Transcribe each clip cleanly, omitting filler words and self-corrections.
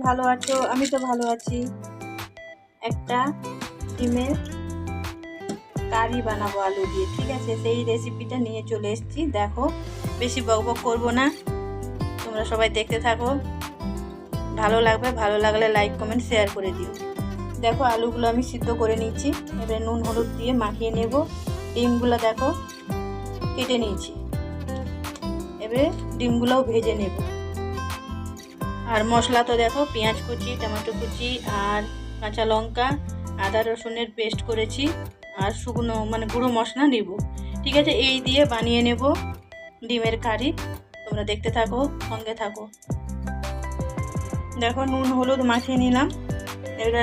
ভালো আছো? আমি তো ভালো আছি। একটা ডিমের কারি বানাবো আলু দিয়ে, ঠিক আছে? সেই রেসিপিটা নিয়ে চলে এসেছি। দেখো, বেশি বকবক করবো না, তোমরা সবাই দেখতে থাকো। ভালো লাগবে, ভালো লাগলে লাইক কমেন্ট শেয়ার করে দিও। দেখো, আলুগুলো আমি সিদ্ধ করে নিচ্ছি। এবারে নুন হলুদ দিয়ে মাখিয়ে নেব। ডিমগুলো দেখো কেটে নিয়েছি। এবারে ডিমগুলোও ভেজে নেব। আর মশলা তো দেখো, পেঁয়াজ কুচি, টমেটো কুচি, আর কাঁচা লঙ্কা, আদা রসুনের পেস্ট করেছি, আর শুকনো গুঁড়ো মশলা নেব, ঠিক আছে? এই দিয়ে বানিয়ে নেব ডিমের কারি। তোমরা দেখতে থাকো, সঙ্গে থাকো। দেখো, নুন হলুদ মাখিয়ে নিলাম। এটা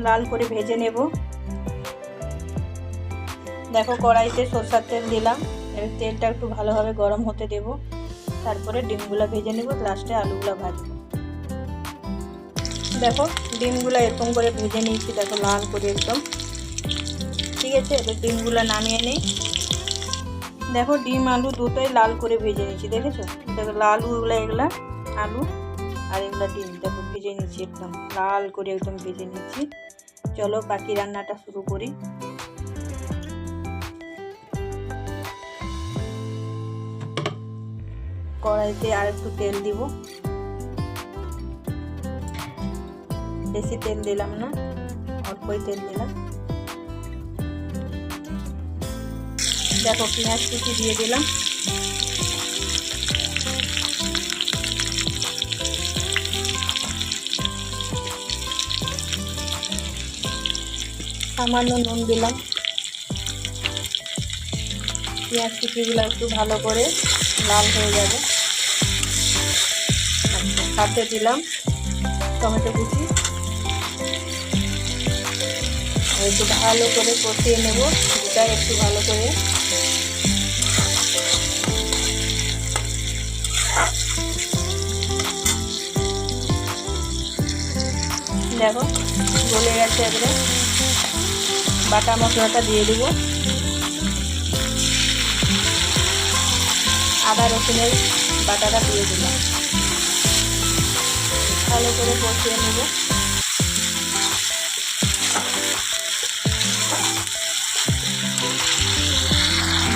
লাল করে ভেজে নেব। দেখো, কড়াইতে সরষের তেল দিলাম। এবার তেলটা একটু ভালোভাবে গরম হতে দেব। তারপরে ডিমগুলো ভেজে নেব, লাস্টে আলুগুলো ভাজবো। দেখো, ডিমগুলো এরকম করে ভেজে নিয়েছি, দেখো লাল করে একদম, ঠিক আছে? এবার ডিমগুলো নামিয়ে নিই। দেখো, ডিম আলু দুটোই লাল করে ভেজে নিয়েছি, দেখেছো? দেখো আলুগুলো, এগুলা আলু আর এগুলা ডিম, দেখো ভেজে নিচ্ছি, একদম লাল করে একদম ভেজে নিচ্ছি। চলো বাকি রান্নাটা শুরু করি। কড়াইতে আর একটু তেল দিব, বেশি তেল দিলাম না, অল্পই তেল দিলাম। দেখো, পেঁয়াজ কুচি দিয়ে দিলাম। সামান্য নুন দিলাম। পেঁয়াজ কুচিগুলো একটু ভালো করে লাল হয়ে যাবে। সাথে দিলাম টমেটো কুচি। একটু ভালো করে কষিয়ে নেব, এটা একটু ভালো করে। দেখো, গলে গেছে। এবারে বাটা মশলাটা দিয়ে দেবো। আদা রসুনের বাটাটা দিয়ে দিলাম। ভালো করে কষিয়ে নেব।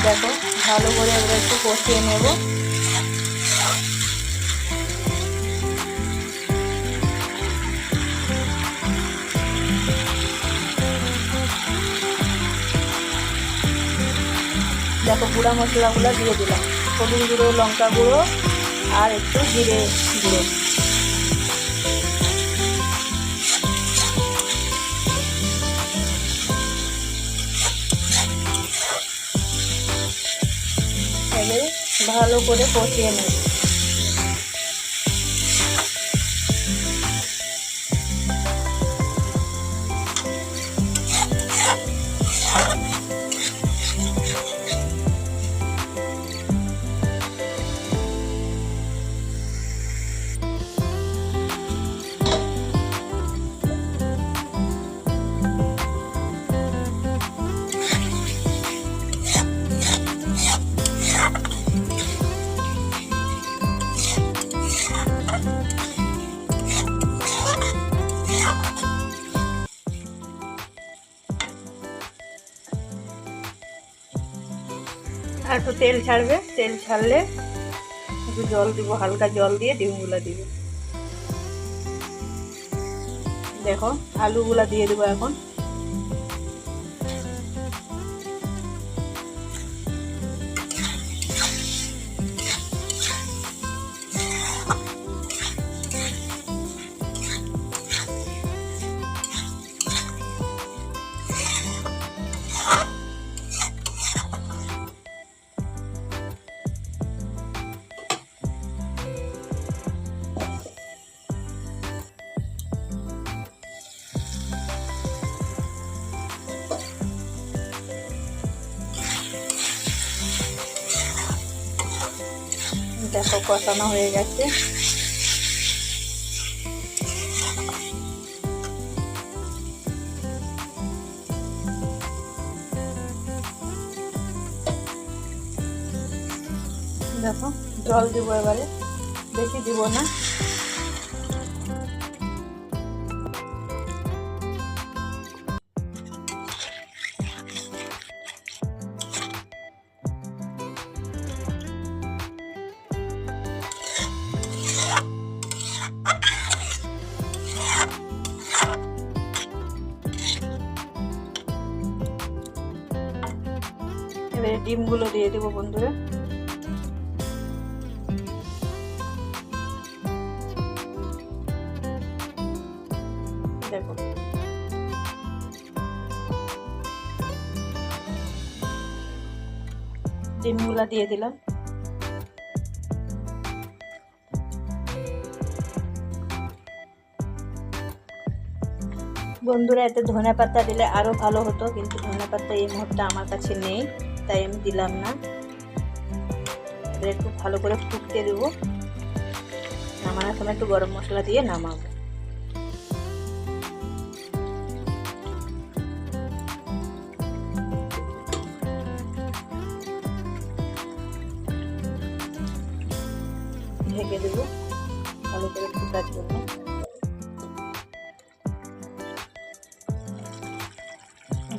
দেখো, ভালো করে এবার একটু কষিয়ে নেব। দেখো, গুঁড়া মশলাগুলো দিয়ে দিলাম। হলুদ গুঁড়ো, লঙ্কা গুঁড়ো, আর একটু জিরে গুঁড়ো। এবারে ভালো করে কষিয়ে নেব। আর একটু তেল ছাড়বে, তেল ছাড়লে একটু জল দিব, হালকা জল দিয়ে ডিমগুলো দিব। দেখো, আলুগুলা দিয়ে দেবো এখন। দেখো, কষানো হয়ে গেছে। দেখো, জল দিব এবারে, বেশি দিব না। এবারে ডিমগুলো দিয়ে দেবো বন্ধুরা। দেখো ডিমগুলো দিয়ে দিলাম। বন্ধুরা এতে ধনেপাতা দিলে আরো ভালো হতো, কিন্তু ধনেপাতা এই মুহূর্তে আমার কাছে নেই, তাই আমি দিলাম না। এবার একটু ভালো করে ফুটতে দেবো, নামানোর সময় একটু গরম মশলা দিয়ে নামাবো। ঢেকে দেবো ভালো করে ফুটার জন্য।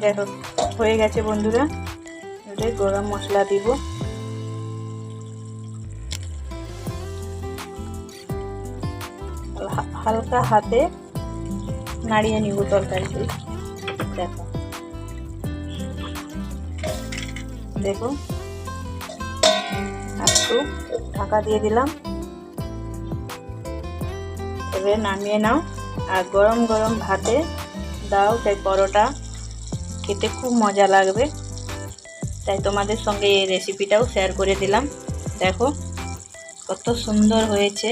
দেখো হয়ে গেছে বন্ধুরা, এবারে গরম মশলা দিব। হালকা হাতে নাড়িয়ে নিব তরকারিটি। দেখো দেখো একটু ঢাকা দিয়ে দিলাম। এবারে নামিয়ে নাও, আর গরম গরম ভাতে দাও, তাই পরোটা খেতে খুব মজা লাগবে। তাই তোমাদের সঙ্গে এই রেসিপিটাও শেয়ার করে দিলাম। দেখো কত সুন্দর হয়েছে।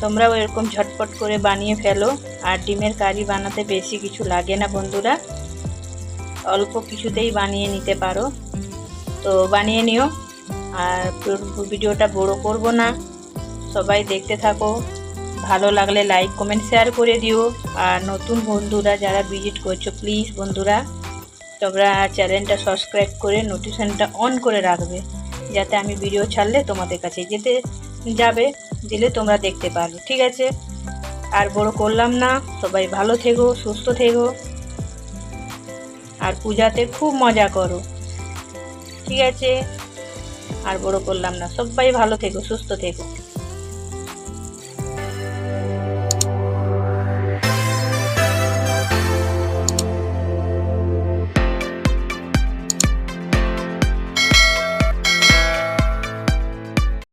তোমরাও এরকম ঝটপট করে বানিয়ে ফেলো। আর ডিমের কারি বানাতে বেশি কিছু লাগে না বন্ধুরা, অল্প কিছুতেই বানিয়ে নিতে পারো। তো বানিয়ে নিও, আর ভিডিওটা বড় করব না, সবাই দেখতে থাকো। ভালো লাগলে লাইক কমেন্ট শেয়ার করে দিও। আর নতুন বন্ধুরা যারা ভিজিট করছো, প্লিজ বন্ধুরা তোমরা চ্যানেলটা সাবস্ক্রাইব করে নোটিফিকেশনটা অন করে রাখবে, যাতে আমি ভিডিও ছাড়লে তোমাদের কাছে যেতে যাবে, দিলে তোমরা দেখতে পারবে। ঠিক আছে, আর বড় করলাম না। সবাই ভালো থেকো, সুস্থ থেকো, আর পূজাতে খুব মজা করো। ঠিক আছে, আর বড় করলাম না। সবাই ভালো থেকো, সুস্থ থেকো।